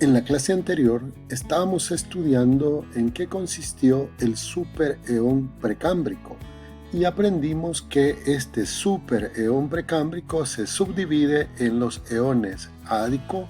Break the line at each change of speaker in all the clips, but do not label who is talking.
En la clase anterior estábamos estudiando en qué consistió el supereón precámbrico y aprendimos que este supereón precámbrico se subdivide en los eones ádico,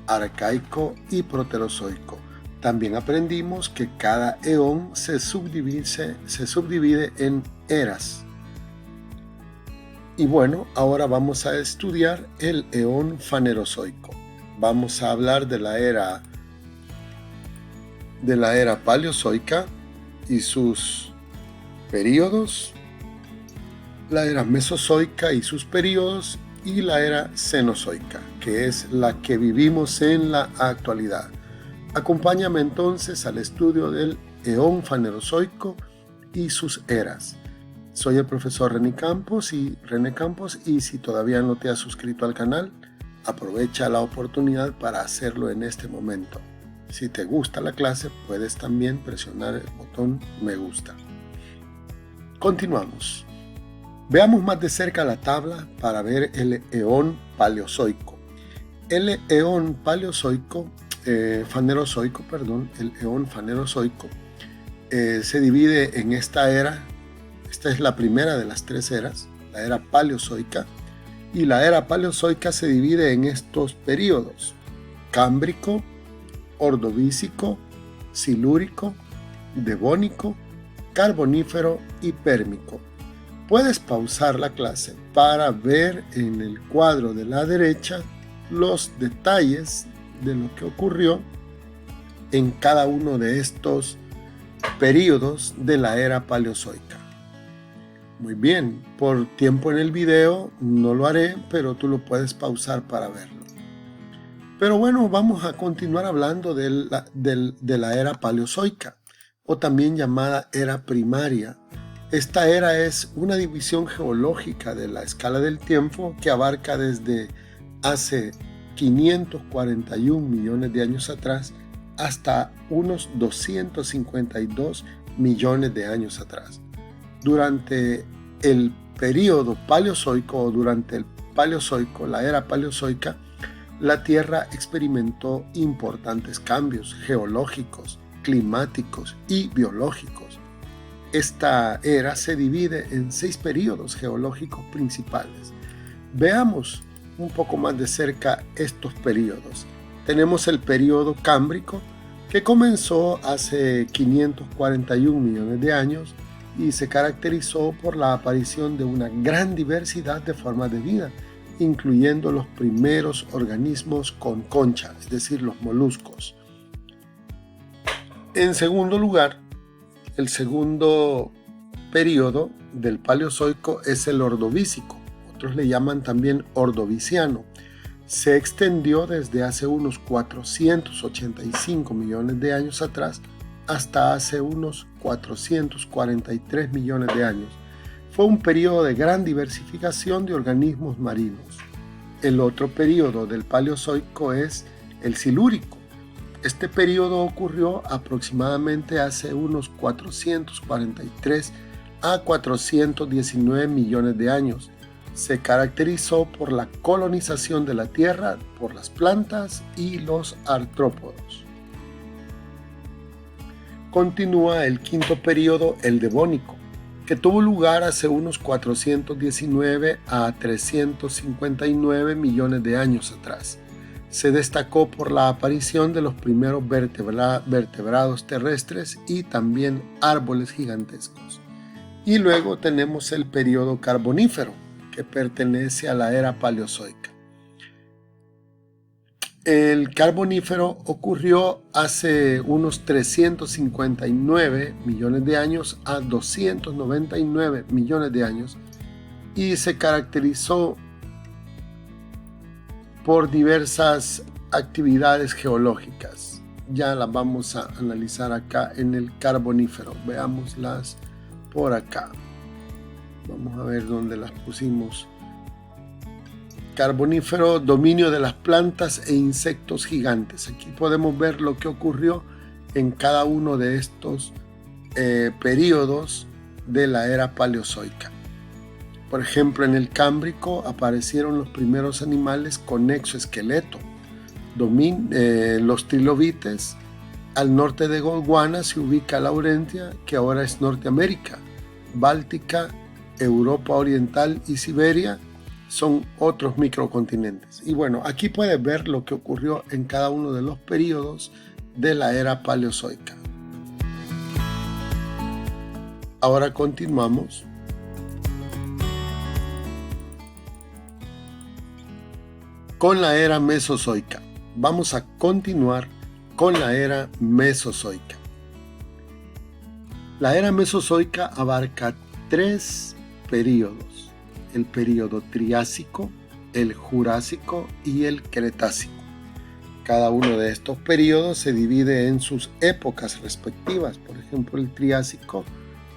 arcaico y proterozoico. También aprendimos que cada eón se subdivide en eras. Y bueno, ahora vamos a estudiar el eón fanerozoico. Vamos a hablar de la era paleozoica y sus períodos, la era mesozoica y sus períodos, y la era cenozoica, que es la que vivimos en la actualidad. Acompáñame entonces al estudio del eón fanerozoico y sus eras. Soy el profesor René Campos y si todavía no te has suscrito al canal, aprovecha la oportunidad para hacerlo en este momento. Si te gusta la clase, puedes también presionar el botón me gusta. Continuamos. Veamos más de cerca la tabla para ver el eón paleozoico. El eón fanerozoico, el eón fanerozoico se divide en esta era. Esta es la primera de las tres eras, la era paleozoica. Y la era paleozoica se divide en estos periodos: cámbrico, ordovícico, silúrico, devónico, carbonífero y pérmico. Puedes pausar la clase para ver en el cuadro de la derecha los detalles de lo que ocurrió en cada uno de estos periodos de la era paleozoica. Muy bien, por tiempo en el video no lo haré, pero tú lo puedes pausar para verlo. Pero bueno, vamos a continuar hablando de la era paleozoica, o también llamada era primaria. Esta era es una división geológica de la escala del tiempo que abarca desde hace 541 millones de años atrás hasta unos 252 millones de años atrás. Durante el periodo paleozoico o durante el paleozoico, la era paleozoica, la Tierra experimentó importantes cambios geológicos, climáticos y biológicos. Esta era se divide en 6 periodos geológicos principales. Veamos un poco más de cerca estos periodos. Tenemos el periodo cámbrico, que comenzó hace 541 millones de años y se caracterizó por la aparición de una gran diversidad de formas de vida, incluyendo los primeros organismos con concha, es decir, los moluscos. En segundo lugar, el segundo periodo del Paleozoico es el Ordovícico, otros le llaman también Ordoviciano. Se extendió desde hace unos 485 millones de años atrás hasta hace unos 443 millones de años. Fue un periodo de gran diversificación de organismos marinos. El otro periodo del Paleozoico es el Silúrico. Este periodo ocurrió aproximadamente hace unos 443 a 419 millones de años. Se caracterizó por la colonización de la Tierra por las plantas y los artrópodos. Continúa el quinto periodo, el Devónico, que tuvo lugar hace unos 419 a 359 millones de años atrás. Se destacó por la aparición de los primeros vertebrados terrestres y también árboles gigantescos. Y luego tenemos el periodo carbonífero, que pertenece a la era paleozoica. El carbonífero ocurrió hace unos 359 millones de años a 299 millones de años y se caracterizó por diversas actividades geológicas. Ya las vamos a analizar acá en el carbonífero. Veámoslas por acá. Vamos a ver dónde las pusimos. Carbonífero, dominio de las plantas e insectos gigantes. Aquí podemos ver lo que ocurrió en cada uno de estos periodos de la era paleozoica. Por ejemplo, en el Cámbrico aparecieron los primeros animales con exoesqueleto. los trilobites. Al norte de Gondwana se ubica Laurentia, que ahora es Norteamérica. Báltica, Europa Oriental y Siberia son otros microcontinentes. Y bueno, aquí puedes ver lo que ocurrió en cada uno de los periodos de la era Paleozoica. Ahora continuamos con la era Mesozoica. Vamos a continuar con la era Mesozoica. La era Mesozoica abarca 3 periodos: el periodo Triásico, el Jurásico y el Cretácico. Cada uno de estos periodos se divide en sus épocas respectivas. Por ejemplo, el Triásico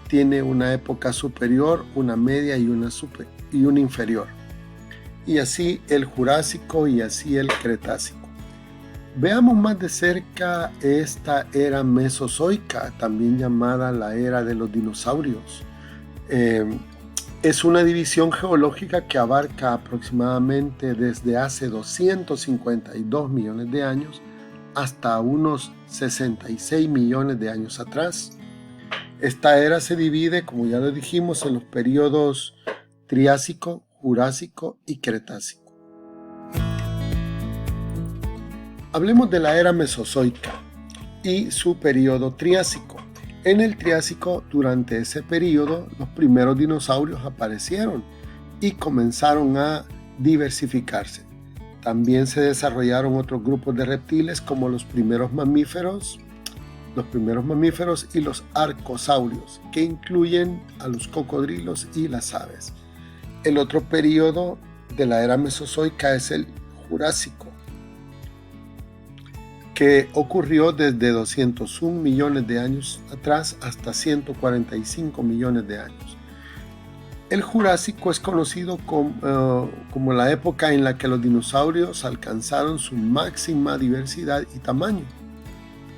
tiene una época superior, una media y una inferior. Y así el Jurásico y así el Cretácico. Veamos más de cerca esta era Mesozoica, también llamada la era de los dinosaurios. Es una división geológica que abarca aproximadamente desde hace 252 millones de años hasta unos 66 millones de años atrás. Esta era se divide, como ya lo dijimos, en los periodos Triásico, Jurásico y Cretácico. Hablemos de la era Mesozoica y su periodo Triásico. En el Triásico, durante ese periodo, los primeros dinosaurios aparecieron y comenzaron a diversificarse. También se desarrollaron otros grupos de reptiles como los primeros mamíferos y los arcosaurios, que incluyen a los cocodrilos y las aves. El otro periodo de la era Mesozoica es el Jurásico, que ocurrió desde 201 millones de años atrás hasta 145 millones de años. El Jurásico es conocido como la época en la que los dinosaurios alcanzaron su máxima diversidad y tamaño.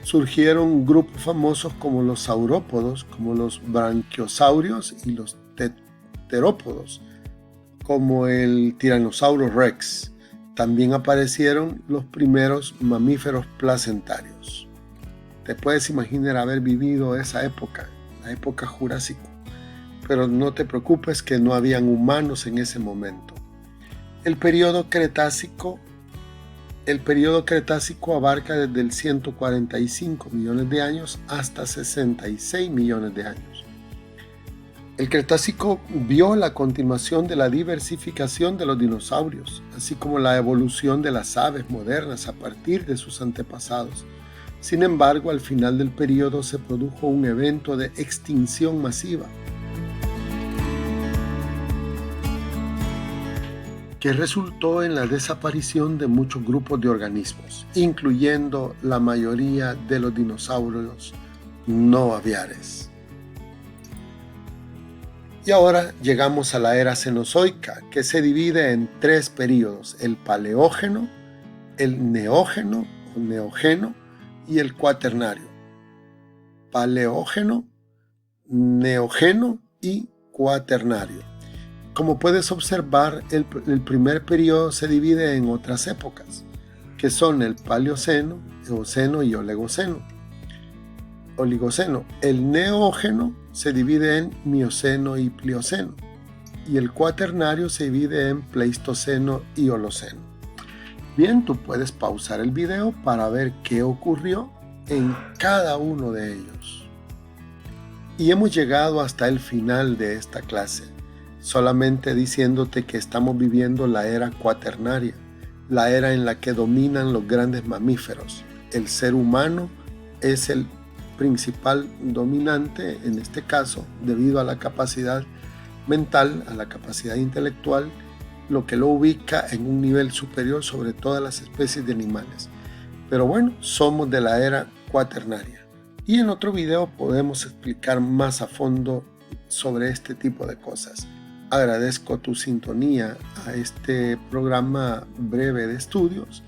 Surgieron grupos famosos como los saurópodos, como los branquiosaurios y los terópodos, como el tiranosaurio rex. También aparecieron los primeros mamíferos placentarios. Te puedes imaginar haber vivido esa época, la época Jurásico, pero no te preocupes que no habían humanos en ese momento. El periodo Cretácico abarca desde el 145 millones de años hasta 66 millones de años. El Cretácico vio la continuación de la diversificación de los dinosaurios, así como la evolución de las aves modernas a partir de sus antepasados. Sin embargo, al final del periodo se produjo un evento de extinción masiva, que resultó en la desaparición de muchos grupos de organismos, incluyendo la mayoría de los dinosaurios no aviares. Y ahora llegamos a la era Cenozoica, que se divide en 3 periodos: el Paleógeno, el Neógeno o Neógeno y el Cuaternario. Paleógeno, Neógeno y Cuaternario. Como puedes observar, el primer periodo se divide en otras épocas, que son el Paleoceno, Eoceno y Oligoceno. El Neógeno se divide en Mioceno y Plioceno, y el Cuaternario se divide en Pleistoceno y Holoceno. Bien, tú puedes pausar el video para ver qué ocurrió en cada uno de ellos. Y hemos llegado hasta el final de esta clase, solamente diciéndote que estamos viviendo la era cuaternaria, la era en la que dominan los grandes mamíferos. El ser humano es el principal dominante en este caso, debido a la capacidad mental, a la capacidad intelectual, lo que lo ubica en un nivel superior sobre todas las especies de animales. Pero bueno, somos de la era cuaternaria. Y en otro video podemos explicar más a fondo sobre este tipo de cosas. Agradezco tu sintonía a este programa breve de estudios.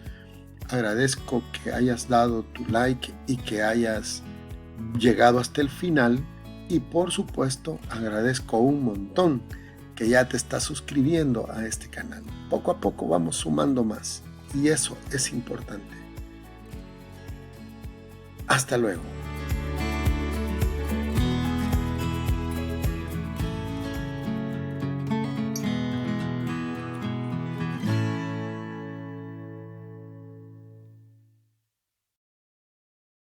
Agradezco que hayas dado tu like y que hayas llegado hasta el final, y por supuesto agradezco un montón que ya te estás suscribiendo a este canal. Poco a poco vamos sumando más y eso es importante. Hasta luego.